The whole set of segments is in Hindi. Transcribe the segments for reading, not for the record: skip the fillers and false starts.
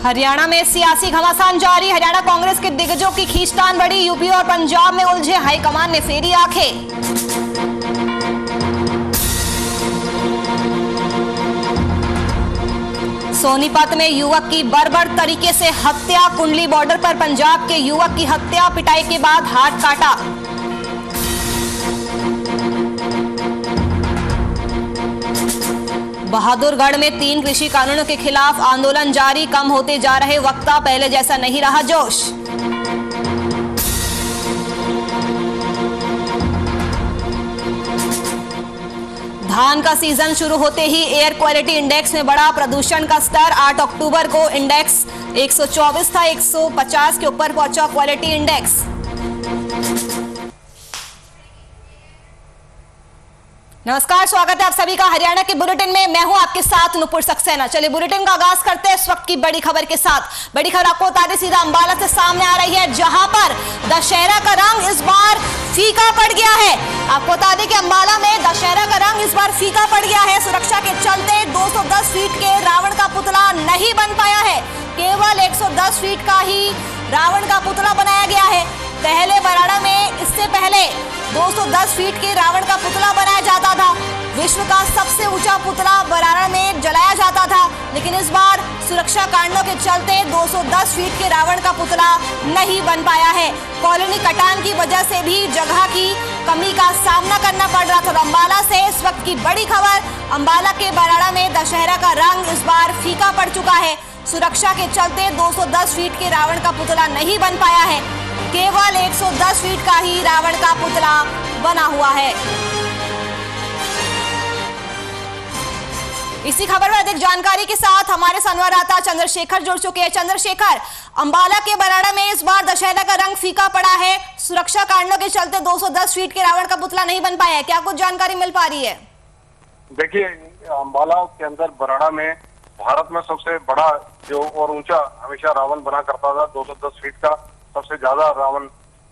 हरियाणा में सियासी घमासान जारी। हरियाणा कांग्रेस के दिग्गजों की खींचतान बढ़ी। यूपी और पंजाब में उलझे हाईकमान ने फेरी आंखें। सोनीपत में युवक की बर्बर तरीके से हत्या। कुंडली बॉर्डर पर पंजाब के युवक की हत्या, पिटाई के बाद हाथ काटा। बहादुरगढ़ में 3 कृषि कानूनों के खिलाफ आंदोलन जारी। कम होते जा रहे वक्ता, पहले जैसा नहीं रहा जोश। धान का सीजन शुरू होते ही एयर क्वालिटी इंडेक्स में बढ़ा प्रदूषण का स्तर। 8 अक्टूबर को इंडेक्स 124 था, 150 के ऊपर पहुंचा क्वालिटी इंडेक्स। नमस्कार, स्वागत है आप सभी का हरियाणा के बुलेटिन में। मैं हूं आपके साथ नुपुर सक्सेना। चलिए बुलेटिन का आगाज करते हैं इस वक्त की बड़ी खबर के साथ। बड़ी खबर आपको बता दें, सीधा अंबाला से सामने आ रही है, जहां पर दशहरा का रंग इस बार फीका पड़ गया है। आपको बता दें कि अंबाला में दशहरा का रंग इस बार फीका पड़ गया है। सुरक्षा के चलते 210 फीट के रावण का पुतला नहीं बन पाया है। केवल 110 फीट का ही रावण का पुतला बनाया गया है। पहले बराड़ा में इससे पहले 210 फीट के रावण का पुतला बनाया जाता था। विश्व का सबसे ऊंचा पुतला बराड़ा में जलाया जाता था, लेकिन इस बार सुरक्षा कारणों के चलते 210 फीट के रावण का पुतला नहीं बन पाया है। कॉलोनी कटान की वजह से भी जगह की कमी का सामना करना पड़ रहा था। अंबाला से इस वक्त की बड़ी खबर, अंबाला के बराड़ा में दशहरा का रंग इस बार फीका पड़ चुका है। सुरक्षा के चलते 210 फीट के रावण का पुतला नहीं बन पाया है। केवल 110 फीट का ही रावण का पुतला बना हुआ है। इसी खबर में अधिक जानकारी के साथ हमारे संवाददाता चंद्रशेखर जुड़ चुके हैं। चंद्रशेखर, अंबाला के बराड़ा में इस बार दशहरा का रंग फीका पड़ा है। सुरक्षा कारणों के चलते 210 फीट के रावण का पुतला नहीं बन पाया है। क्या कुछ जानकारी मिल पा रही है? देखिए, अंबाला के अंदर बराड़ा में भारत में सबसे बड़ा जो और ऊंचा हमेशा रावण बना करता था। 210 फीट का सबसे ज्यादा रावण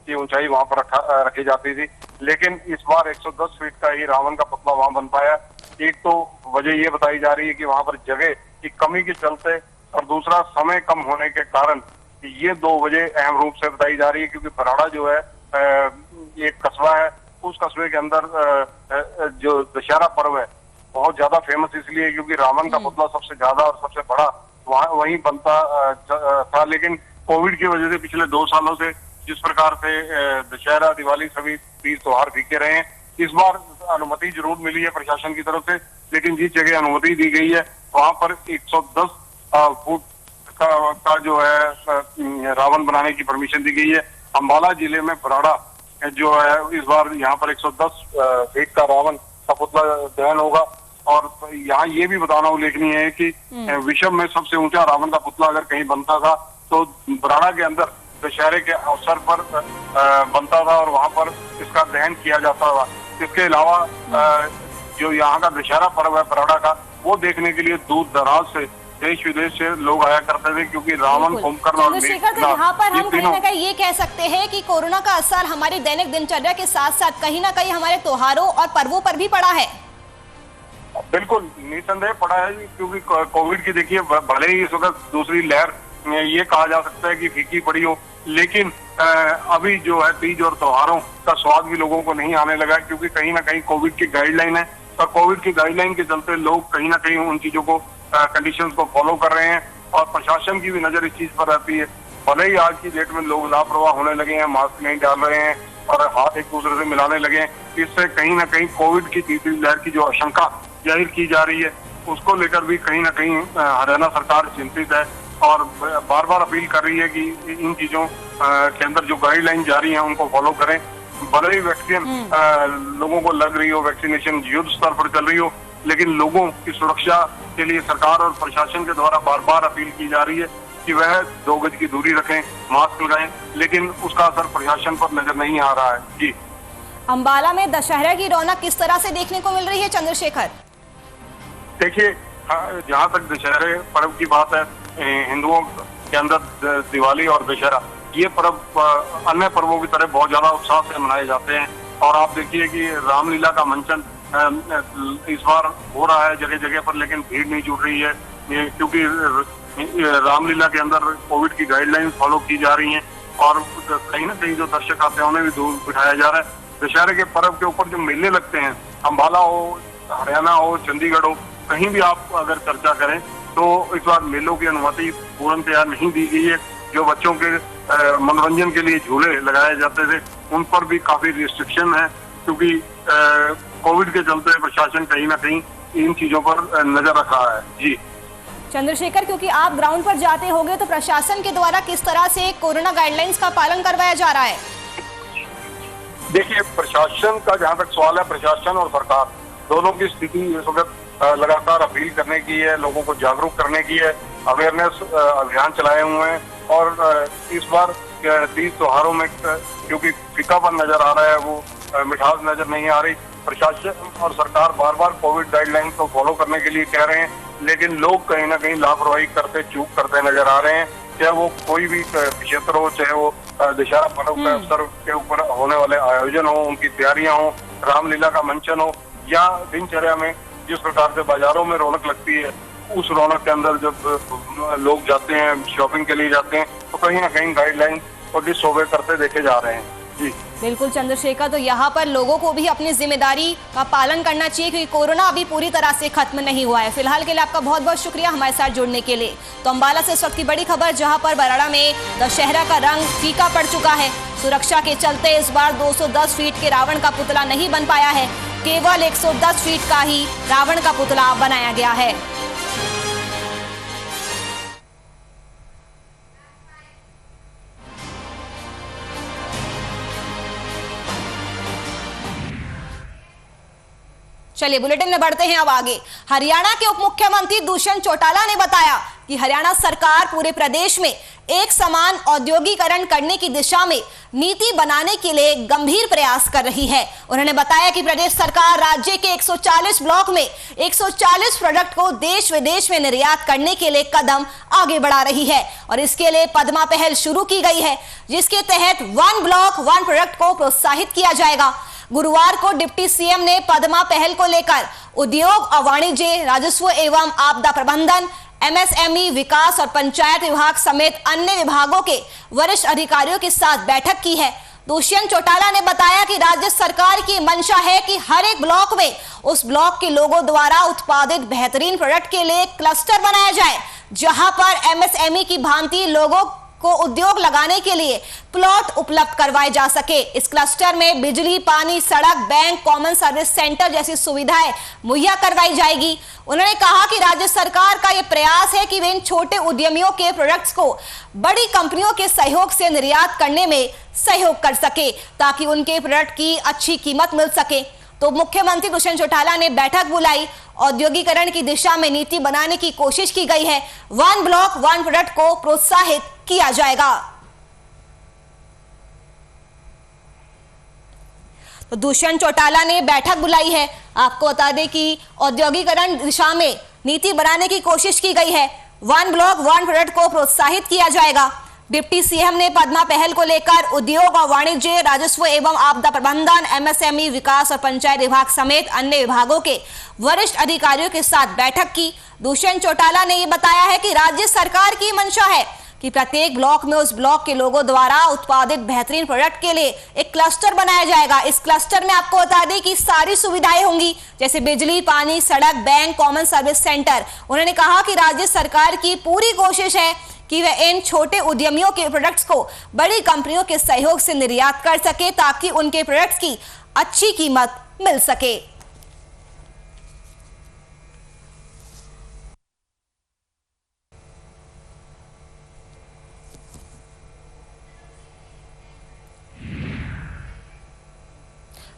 की ऊंचाई वहां पर रखी जाती थी, लेकिन इस बार 110 फीट का ही रावण का पुतला वहां बन पाया। एक तो वजह ये बताई जा रही है कि वहां पर जगह की कमी के चलते, और दूसरा समय कम होने के कारण। ये 2 वजह अहम रूप से बताई जा रही है, क्योंकि बराड़ा जो है एक कस्बा है। उस कस्बे के अंदर जो दशहरा पर्व है बहुत ज्यादा फेमस इसलिए है क्योंकि रावण का पुतला सबसे ज्यादा और सबसे बड़ा वहीं बनता था। लेकिन कोविड की वजह से पिछले 2 सालों से जिस प्रकार से दशहरा, दिवाली सभी तीज त्योहार फीके रहे हैं, इस बार अनुमति जरूर मिली है प्रशासन की तरफ से, लेकिन जिस जगह अनुमति दी गई है वहां पर 110 फुट का जो है रावण बनाने की परमिशन दी गई है। अंबाला जिले में बराड़ा जो है इस बार यहाँ पर 110 फीट का रावण का पुतला दहन होगा। और यहाँ ये भी बताना उल्लेखनीय है कि विश्व में सबसे ऊंचा रावण का पुतला अगर कहीं बनता था तो बराड़ा के अंदर दशहरे के अवसर पर बनता था और वहां पर इसका दहन किया जाता था। इसके अलावा जो यहाँ का दशहरा पर्व है बराड़ा का, वो देखने के लिए दूर दराज से देश विदेश से लोग आया करते थे, क्योंकि रावण, कुंभकर्ण और यहाँ पर हम कहीं ना कहीं ये कह सकते हैं कि कोरोना का असर हमारी दैनिक दिनचर्या के साथ साथ कहीं ना कहीं हमारे त्योहारों और पर्वों पर भी पड़ा है। बिल्कुल निसंदेह पड़ा है, क्योंकि कोविड की देखिए भले ही इस वक्त दूसरी लहर ये कहा जा सकता है कि फीकी पड़ी हो, लेकिन अभी जो है तीज और त्योहारों का स्वाद भी लोगों को नहीं आने लगा, क्योंकि कहीं ना कहीं कोविड की गाइडलाइन है और कोविड की गाइडलाइन के चलते लोग कहीं ना कहीं उन चीजों को, कंडीशंस को फॉलो कर रहे हैं और प्रशासन की भी नजर इस चीज पर रहती है। भले ही आज की डेट में लोग लापरवाह होने लगे हैं, मास्क नहीं डाल रहे हैं और हाथ एक दूसरे से मिलाने लगे हैं, इससे कहीं ना कहीं कोविड की तीसरी लहर की जो आशंका जाहिर की जा रही है उसको लेकर भी कहीं ना कहीं हरियाणा सरकार चिंतित है और बार बार अपील कर रही है कि इन चीजों के अंदर जो गाइडलाइन जारी है उनको फॉलो करें। भले ही वैक्सीन लोगों को लग रही हो, वैक्सीनेशन युद्ध स्तर पर चल रही हो, लेकिन लोगों की सुरक्षा के लिए सरकार और प्रशासन के द्वारा बार बार अपील की जा रही है कि वह 2 गज की दूरी रखें, मास्क लगाएं, लेकिन उसका असर प्रशासन पर नजर नहीं आ रहा है। जी, अंबाला में दशहरा की रौनक किस तरह से देखने को मिल रही है चंद्रशेखर? देखिए, जहाँ तक दशहरे पर्व की बात है, हिंदुओं के अंदर दिवाली और दशहरा ये पर्व अन्य पर्वों की तरह बहुत ज्यादा उत्साह से मनाए जाते हैं। और आप देखिए कि रामलीला का मंचन इस बार हो रहा है जगह जगह पर, लेकिन भीड़ नहीं जुड़ रही है, क्योंकि रामलीला के अंदर कोविड की गाइडलाइंस फॉलो की जा रही हैं और कहीं ना कहीं जो दर्शक आते हैं उन्हें भी दूर बिठाया जा रहा है। दशहरे के पर्व के ऊपर जो मेले लगते हैं, अंबाला हो, हरियाणा हो, चंडीगढ़ हो, कहीं भी आप अगर चर्चा करें तो इस बार मेलों की अनुमति पूर्णतया नहीं दी गई है। जो बच्चों के मनोरंजन के लिए झूले लगाए जाते थे उन पर भी काफी रिस्ट्रिक्शन है, क्योंकि कोविड के चलते प्रशासन कहीं ना कहीं इन चीजों पर नजर रखा है। जी चंद्रशेखर, क्योंकि आप ग्राउंड पर जाते होंगे तो प्रशासन के द्वारा किस तरह से कोरोना गाइडलाइंस का पालन करवाया जा रहा है? देखिए, प्रशासन का जहां तक सवाल है, प्रशासन और सरकार दोनों की स्थिति इस वक्त लगातार अपील करने की है, लोगों को जागरूक करने की है, अवेयरनेस अभियान चलाए हुए हैं और इस बार तीज त्योहारों में क्योंकि फीकापन नजर आ रहा है, वो मिठास नजर नहीं आ रही। प्रशासन और सरकार बार बार कोविड गाइडलाइन को फॉलो करने के लिए कह रहे हैं, लेकिन लोग कहीं ना कहीं लापरवाही करते, चूक करते नजर आ रहे हैं। चाहे वो कोई भी क्षेत्र हो, चाहे वो दशहरा पर्व के अवसर के ऊपर होने वाले आयोजन हो, उनकी तैयारियां हो, रामलीला का मंचन हो, या दिनचर्या में जिस प्रकार से बाजारों में रौनक लगती है, उस रौनक के अंदर जब लोग जाते हैं, शॉपिंग के लिए जाते हैं, तो कहीं ना कहीं गाइडलाइन को डिसओबे करते देखे जा रहे हैं। जी बिल्कुल चंद्रशेखर, तो यहाँ पर लोगों को भी अपनी जिम्मेदारी का पालन करना चाहिए, क्योंकि कोरोना अभी पूरी तरह से खत्म नहीं हुआ है। फिलहाल के लिए आपका बहुत बहुत शुक्रिया हमारे साथ जुड़ने के लिए। तो अंबाला से इस वक्त की बड़ी खबर, जहां पर बराड़ा में दशहरा का रंग फीका पड़ चुका है। सुरक्षा के चलते इस बार 210 फीट के रावण का पुतला नहीं बन पाया है, केवल 110 फीट का ही रावण का पुतला बनाया गया है। चलिए बुलेटिन में बढ़ते हैं अब आगे। हरियाणा के उप मुख्यमंत्री दुष्यंत चौटाला ने बताया कि हरियाणा सरकार पूरे प्रदेश में एक समान औद्योगिकरण करने की दिशा में नीति बनाने के लिए गंभीर प्रयास कर रही है। उन्होंने बताया कि प्रदेश सरकार राज्य के 140 ब्लॉक में 140 प्रोडक्ट को देश विदेश में निर्यात करने के लिए कदम आगे बढ़ा रही है और इसके लिए पद्मा पहल शुरू की गई है, जिसके तहत 1 ब्लॉक 1 प्रोडक्ट को प्रोत्साहित किया जाएगा। गुरुवार को डिप्टी सीएम ने पद्मा पहल को लेकर उद्योग और वाणिज्य, राजस्व एवं आपदा प्रबंधन, एमएसएमई विकास और पंचायत विभाग समेत अन्य विभागों के वरिष्ठ अधिकारियों के साथ बैठक की है। दुष्यंत चौटाला ने बताया कि राज्य सरकार की मंशा है कि हर एक ब्लॉक में उस ब्लॉक के लोगों द्वारा उत्पादित बेहतरीन प्रोडक्ट के लिए क्लस्टर बनाया जाए, जहां पर एमएसएमई की भांति लोगों को उद्योग लगाने के लिए प्लॉट उपलब्ध करवाए जा सके। इस क्लस्टर में बिजली, पानी, सड़क, बैंक, कॉमन सर्विस सेंटर जैसी सुविधाएं मुहैया करवाई जाएगी। उन्होंने कहा कि राज्य सरकार का यह प्रयास है कि वे इन छोटे उद्यमियों के प्रोडक्ट्स को बड़ी कंपनियों के सहयोग से निर्यात करने में सहयोग कर सके, ताकि उनके प्रोडक्ट की अच्छी कीमत मिल सके। तो मुख्यमंत्री दुष्यंत चौटाला ने बैठक बुलाई, औद्योगिकरण की दिशा में नीति बनाने की कोशिश की गई है। 1 ब्लॉक 1 प्रोडक्ट को प्रोत्साहित किया जाएगा। तो दुष्यंत चौटाला ने बैठक बुलाई है। आपको बता दें कि औद्योगिकरण दिशा में नीति बनाने की कोशिश की गई है। 1 ब्लॉक 1 प्रोडक्ट को प्रोत्साहित किया जाएगा। डिप्टी सीएम ने पद्मा पहल को लेकर उद्योग और वाणिज्य, राजस्व एवं आपदा प्रबंधन, एमएसएमई विकास और पंचायत विभाग समेत अन्य विभागों के वरिष्ठ अधिकारियों के साथ बैठक की। दुष्यंत चौटाला ने यह बताया है कि राज्य सरकार की मंशा है कि प्रत्येक ब्लॉक में उस ब्लॉक के लोगों द्वारा उत्पादित बेहतरीन प्रोडक्ट के लिए एक क्लस्टर बनाया जाएगा। इस क्लस्टर में आपको बता दें कि सारी सुविधाएं होंगी, जैसे बिजली, पानी, सड़क, बैंक, कॉमन सर्विस सेंटर। उन्होंने कहा कि राज्य सरकार की पूरी कोशिश है कि वह इन छोटे उद्यमियों के प्रोडक्ट्स को बड़ी कंपनियों के सहयोग से निर्यात कर सके, ताकि उनके प्रोडक्ट्स की अच्छी कीमत मिल सके।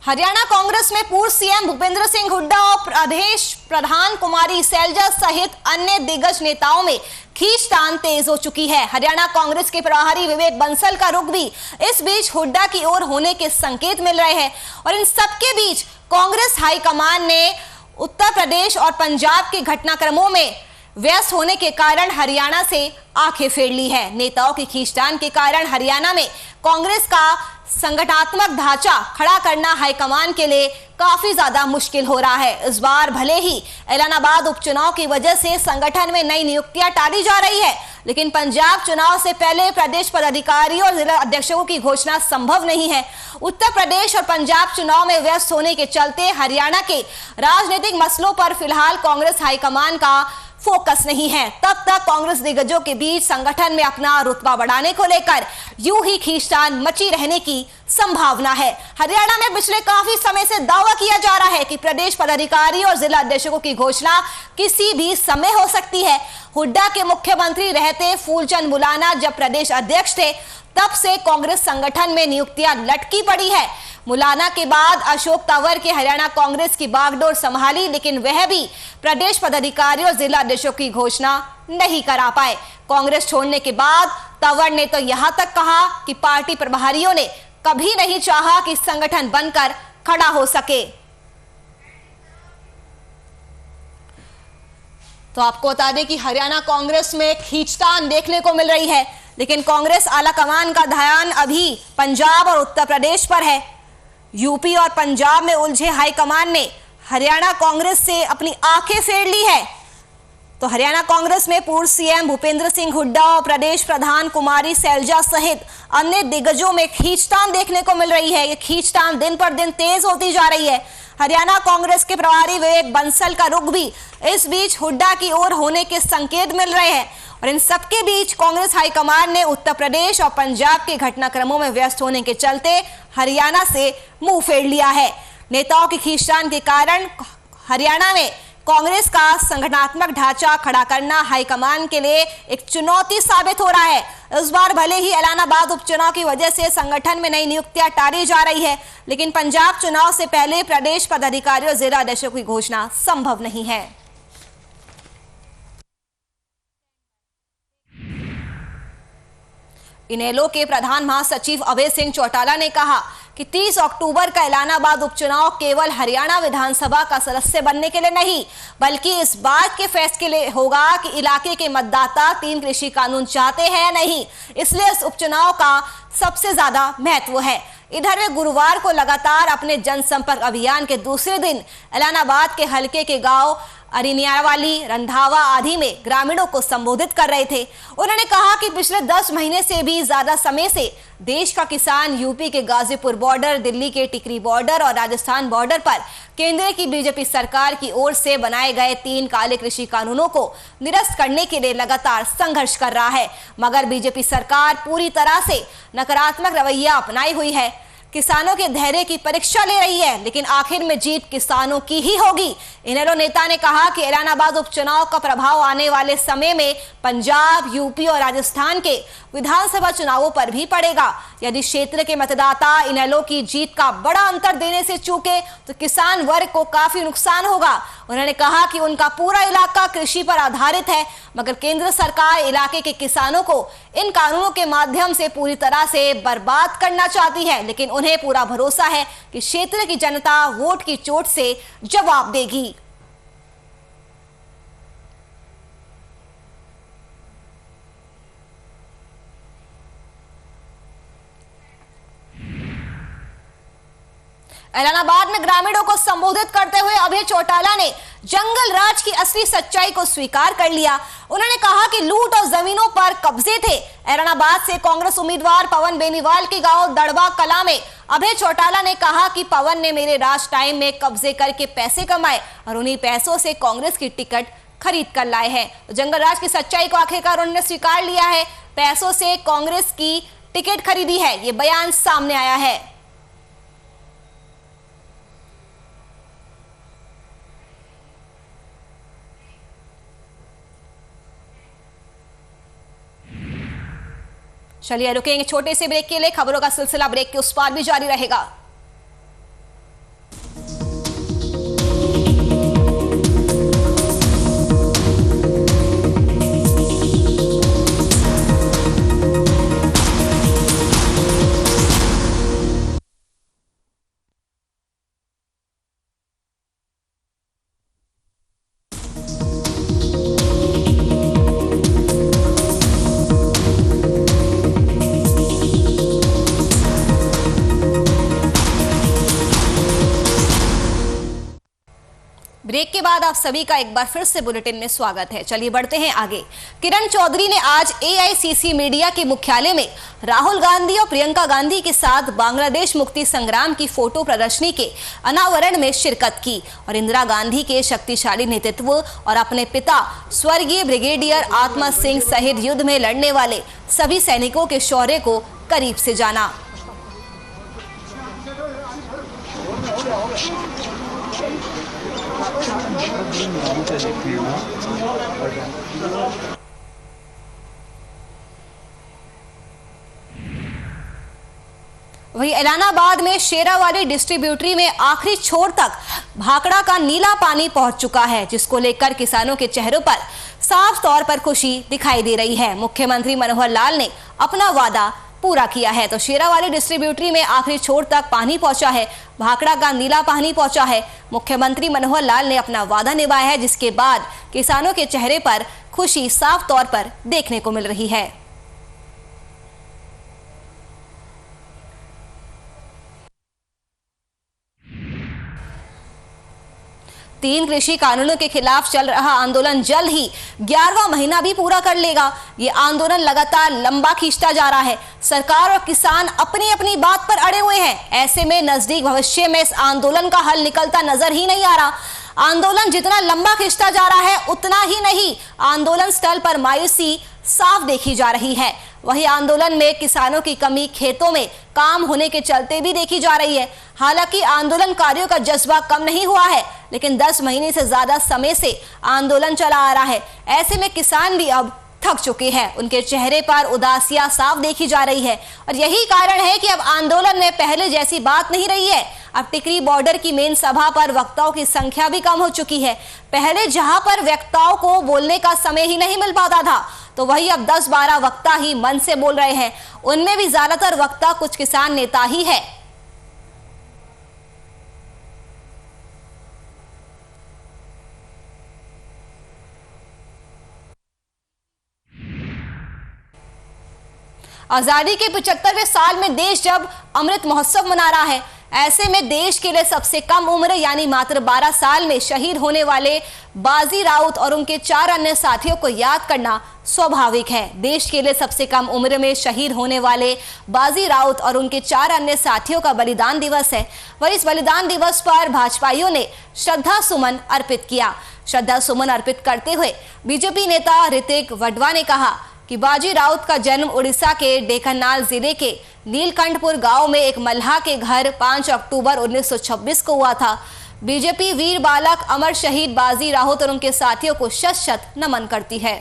हरियाणा कांग्रेस में पूर्व सीएम भूपेंद्र सिंह हुड्डा और प्रदेश प्रधान कुमारी सैलजा सहित अन्य दिग्गज नेताओं में खींचतान तेज हो चुकी है। हरियाणा कांग्रेस के प्रभारी विवेक बंसल का रुख भी इस बीच हुड्डा की ओर होने के संकेत मिल रहे हैं और इन सबके बीच कांग्रेस हाईकमान ने उत्तर प्रदेश और पंजाब के घटनाक्रमों में व्यस्त होने के कारण हरियाणा से आंखें फेर ली है। नेताओं की खींचतान के कारण हरियाणा में कांग्रेस का संगठनात्मक ढांचा खड़ा करना हाईकमान के लिए काफी ज्यादा मुश्किल हो रहा है। इस बार भले ही इलाहाबाद उपचुनाव की वजह से संगठन में नई नियुक्तियां टाली जा रही है, लेकिन पंजाब चुनाव से पहले प्रदेश पदाधिकारियों और जिला अध्यक्षों की घोषणा संभव नहीं है। उत्तर प्रदेश और पंजाब चुनाव में व्यस्त होने के चलते हरियाणा के राजनीतिक मसलों पर फिलहाल कांग्रेस हाईकमान का फोकस नहीं है। तब तक कांग्रेस दिग्गजों के बीच संगठन में अपना रुतबा बढ़ाने को लेकर यूं ही खींचतान मची रहने की संभावना है। हरियाणा में पिछले काफी समय से दावा किया जा रहा है कि प्रदेश पदाधिकारी और जिला अध्यक्षों की घोषणा किसी भी समय हो सकती है। हुड्डा के मुख्यमंत्री रहते फूलचंद मुलाना जब प्रदेश अध्यक्ष थे, तब से कांग्रेस संगठन में नियुक्तियां लटकी पड़ी है। मुलाना के बाद अशोक तंवर के हरियाणा कांग्रेस की बागडोर संभाली, लेकिन वह भी प्रदेश पदाधिकारी और जिला अध्यक्षों की घोषणा नहीं करा पाए। कांग्रेस छोड़ने के बाद तंवर ने तो यहां तक कहा कि पार्टी प्रभारियों ने कभी नहीं चाहा कि संगठन बनकर खड़ा हो सके। तो आपको बता दें कि हरियाणा कांग्रेस में खींचतान देखने को मिल रही है, लेकिन कांग्रेस आलाकमान का ध्यान अभी पंजाब और उत्तर प्रदेश पर है। यूपी और पंजाब में उलझे हाईकमान ने हरियाणा कांग्रेस से अपनी आंखें फेर ली है। तो हरियाणा कांग्रेस में पूर्व सीएम भूपेंद्र सिंह हुड्डा और प्रदेश प्रधान कुमारी सैलजा सहित अन्य दिग्गजों में खींचतान देखने को मिल रही है। ये खींचतान दिन पर दिन तेज होती जा रही है। हरियाणा कांग्रेस के प्रभारी विवेक बंसल का रुख भी इस बीच हुड्डा की ओर होने के संकेत मिल रहे हैं। और इन सबके बीच कांग्रेस हाईकमान ने उत्तर प्रदेश और पंजाब के घटनाक्रमों में व्यस्त होने के चलते हरियाणा से मुंह फेर लिया है। नेताओं की खींचतान के कारण हरियाणा में कांग्रेस का संगठनात्मक ढांचा खड़ा करना हाईकमान के लिए एक चुनौती साबित हो रहा है। इस बार भले ही इलाहाबाद उपचुनाव की वजह से संगठन में नई नियुक्तियां टाली जा रही है, लेकिन पंजाब चुनाव से पहले प्रदेश पदाधिकारी और जिला अध्यक्षों की घोषणा संभव नहीं है। इनेलो के प्रधान महासचिव अभय सिंह चौटाला ने कहा कि 30 अक्टूबर का इलाहाबाद उपचुनाव केवल हरियाणा विधानसभा का सदस्य बनने के लिए नहीं, बल्कि इस बात के फैसले के लिए होगा कि इलाके के मतदाता 3 कृषि कानून चाहते हैं या नहीं। इसलिए इस उपचुनाव का सबसे ज्यादा महत्व है। इधर वे गुरुवार को लगातार अपने जनसंपर्क अभियान के दूसरे दिन इलाहाबाद के हल्के के गांव अरिनियावाली, रंधावा आदि में ग्रामीणों को संबोधित कर रहे थे। उन्होंने कहा कि पिछले 10 महीने से भी ज्यादा समय से देश का किसान यूपी के गाजीपुर बॉर्डर, दिल्ली के टिकरी बॉर्डर और राजस्थान बॉर्डर पर केंद्र की बीजेपी सरकार की ओर से बनाए गए 3 काले कृषि कानूनों को निरस्त करने के लिए लगातार संघर्ष कर रहा है। मगर बीजेपी सरकार पूरी तरह से नकारात्मक रवैया अपनाई हुई है, किसानों के धैर्य की परीक्षा ले रही है, लेकिन आखिर में जीत किसानों की ही होगी। इनेलो नेता ने कहा कि इलाहाबाद उपचुनाव का प्रभाव आने वाले समय में पंजाब, यूपी और राजस्थान के विधानसभा चुनावों पर भी पड़ेगा। यदि क्षेत्र के मतदाता इनेलो की जीत का बड़ा अंतर देने से चूके तो किसान वर्ग को काफी नुकसान होगा। उन्होंने कहा कि उनका पूरा इलाका कृषि पर आधारित है, मगर केंद्र सरकार इलाके के किसानों को इन कानूनों के माध्यम से पूरी तरह से बर्बाद करना चाहती है, लेकिन उन्हें पूरा भरोसा है कि क्षेत्र की जनता वोट की चोट से जवाब देगी। इलाहाबाद में ग्रामीणों को संबोधित करते हुए अभय चौटाला ने जंगल राज की असली सच्चाई को स्वीकार कर लिया। उन्होंने कहा कि लूट और जमीनों पर कब्जे थे। इलाहाबाद से कांग्रेस उम्मीदवार पवन बेनीवाल के गांव दड़बा कला में अभय चौटाला ने कहा कि पवन ने मेरे राज टाइम में कब्जे करके पैसे कमाए और उन्हीं पैसों से कांग्रेस की टिकट खरीद कर लाए हैं। जंगल राज की सच्चाई को आखिरकार उन्होंने स्वीकार लिया है, पैसों से कांग्रेस की टिकट खरीदी है, ये बयान सामने आया है। चलिए रुकेंगे छोटे से ब्रेक के लिए। खबरों का सिलसिला ब्रेक के उस पार भी जारी रहेगा। ब्रेक के बाद आप सभी का एक बार फिर से बुलेटिन में स्वागत है। चलिए बढ़ते हैं आगे। किरण चौधरी ने आज AICC मीडिया के मुख्यालय में राहुल गांधी और प्रियंका गांधी के साथ बांग्लादेश मुक्ति संग्राम की फोटो प्रदर्शनी के अनावरण में शिरकत की और इंदिरा गांधी के शक्तिशाली नेतृत्व और अपने पिता स्वर्गीय ब्रिगेडियर आत्मा सिंह सहित युद्ध में लड़ने वाले सभी सैनिकों के शौर्य को करीब से जाना। वही इलाहाबाद में शेरावाली डिस्ट्रीब्यूटरी में आखिरी छोर तक भाखड़ा का नीला पानी पहुंच चुका है, जिसको लेकर किसानों के चेहरों पर साफ तौर पर खुशी दिखाई दे रही है। मुख्यमंत्री मनोहर लाल ने अपना वादा पूरा किया है। तो शेरावाली डिस्ट्रीब्यूटरी में आखिरी छोर तक पानी पहुंचा है, भाखड़ा का नीला पानी पहुंचा है। मुख्यमंत्री मनोहर लाल ने अपना वादा निभाया है, जिसके बाद किसानों के चेहरे पर खुशी साफ तौर पर देखने को मिल रही है। तीन कृषि कानूनों के खिलाफ चल रहा आंदोलन जल्द ही 11वां महीना भी पूरा कर लेगा। ये आंदोलन लगातार लंबा खींचता जा रहा है। सरकार और किसान अपनी अपनी बात पर अड़े हुए हैं। ऐसे में नजदीक भविष्य में इस आंदोलन का हल निकलता नजर ही नहीं आ रहा। आंदोलन जितना लंबा खींचता जा रहा है, उतना ही नहीं आंदोलन स्थल पर मायूसी साफ देखी जा रही है। वही आंदोलन में किसानों की कमी खेतों में काम होने के चलते भी देखी जा रही है। हालांकि आंदोलनकारियों का जज्बा कम नहीं हुआ है, लेकिन 10 महीने से ज्यादा समय से आंदोलन चला आ रहा है। ऐसे में किसान भी अब थक चुके हैं। उनके चेहरे पर उदासियां साफ देखी जा रही है और यही कारण है कि अब आंदोलन में पहले जैसी बात नहीं रही है। अब टिकरी बॉर्डर की मेन सभा पर वक्ताओं की संख्या भी कम हो चुकी है। पहले जहां पर वक्ताओं को बोलने का समय ही नहीं मिल पाता था, तो वही अब 10-12 वक्ता ही मन से बोल रहे हैं। उनमें भी ज्यादातर वक्ता कुछ किसान नेता ही है। आजादी के 75वें साल में देश जब अमृत महोत्सव मना रहा है, ऐसे में देश के लिए सबसे कम उम्र यानी मात्र 12 साल में शहीद होने वाले बाजी राउत और उनके 4 अन्य साथियों को याद करना स्वाभाविक है। देश के लिए सबसे कम उम्र में शहीद होने वाले बाजी राउत और उनके 4 अन्य साथियों का बलिदान दिवस है। वही इस बलिदान दिवस पर भाजपाइयों ने श्रद्धा सुमन अर्पित किया। श्रद्धा सुमन अर्पित करते हुए बीजेपी नेता ऋतिक वडवा ने कहा कि बाजी राउत का जन्म उड़ीसा के ढेंकानाल जिले के नीलकंठपुर गांव में एक मल्लाह के घर 5 अक्टूबर 1926 को हुआ था। बीजेपी वीर बालक अमर शहीद बाजी राउत और उनके साथियों को शत-शत नमन करती है।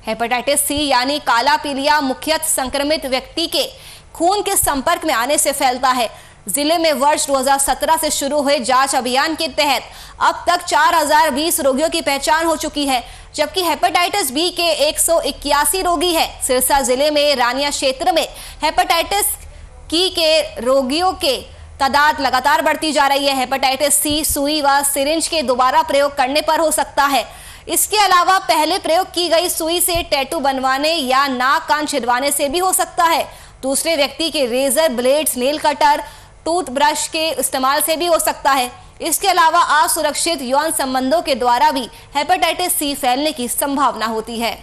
हेपेटाइटिस सी यानी काला पीलिया मुख्यतः संक्रमित व्यक्ति के खून के संपर्क में आने से फैलता है। जिले में वर्ष 2017 से शुरू हुए जांच अभियान के तहत अब तक 4020 रोगियों की पहचान हो चुकी है, जबकि हेपेटाइटिस बी के 181 रोगी हैं। सिरसा जिले में रानिया क्षेत्र में हेपेटाइटिस की के रोगियों के तादाद लगातार बढ़ती जा रही है। हेपेटाइटिस सी सुई व सिरिंज के दोबारा प्रयोग करने पर हो सकता है। इसके अलावा पहले प्रयोग की गई सुई से टैटू बनवाने या नाक कान छिदवाने से भी हो सकता है। दूसरे व्यक्ति के razor, blades, nail cutter, toothbrush के इस्तेमाल से भी हो सकता है। इसके अलावा असुरक्षित यौन संबंधों के द्वारा भी हेपेटाइटिस सी फैलने की संभावना होती है।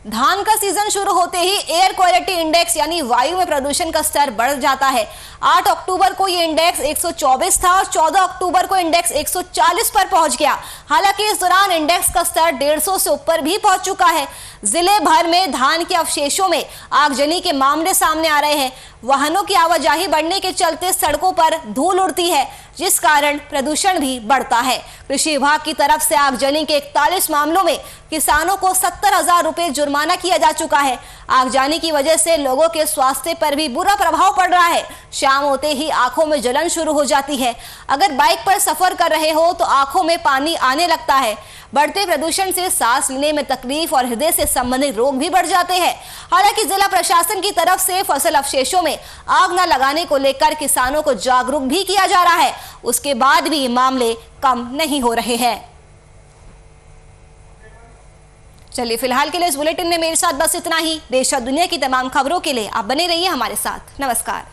धान का सीजन शुरू होते ही एयर क्वालिटी इंडेक्स यानी वायु में प्रदूषण का स्तर बढ़ जाता है। 8 अक्टूबर को ये इंडेक्स 124 था और 14 अक्टूबर को इंडेक्स 140 पर पहुंच गया। हालांकि इस दौरान इंडेक्स का स्तर 150 से ऊपर भी पहुंच चुका है। जिले भर में धान के अवशेषों में आगजनी के मामले सामने आ रहे हैं। वाहनों की आवाजाही बढ़ने के चलते सड़कों पर धूल उड़ती है, जिस कारण प्रदूषण भी बढ़ता है। कृषि विभाग की तरफ से आगजनी के 41 मामलों में किसानों को 70,000 रुपए जुर्माना किया जा चुका है। आगजनी की वजह से लोगों के स्वास्थ्य पर भी बुरा प्रभाव पड़ रहा है। शाम होते ही आंखों में जलन शुरू हो जाती है। अगर बाइक पर सफर कर रहे हो तो आंखों में पानी आने लगता है। बढ़ते प्रदूषण से सांस लेने में तकलीफ और हृदय से संबंधित रोग भी बढ़ जाते हैं। हालांकि जिला प्रशासन की तरफ से फसल अवशेषों में आग न लगाने को लेकर किसानों को जागरूक भी किया जा रहा है। उसके बाद भी ये मामले कम नहीं हो रहे हैं। चलिए फिलहाल के लिए इस बुलेटिन में मेरे साथ बस इतना ही। देश और दुनिया की तमाम खबरों के लिए आप बने रहिए हमारे साथ। नमस्कार।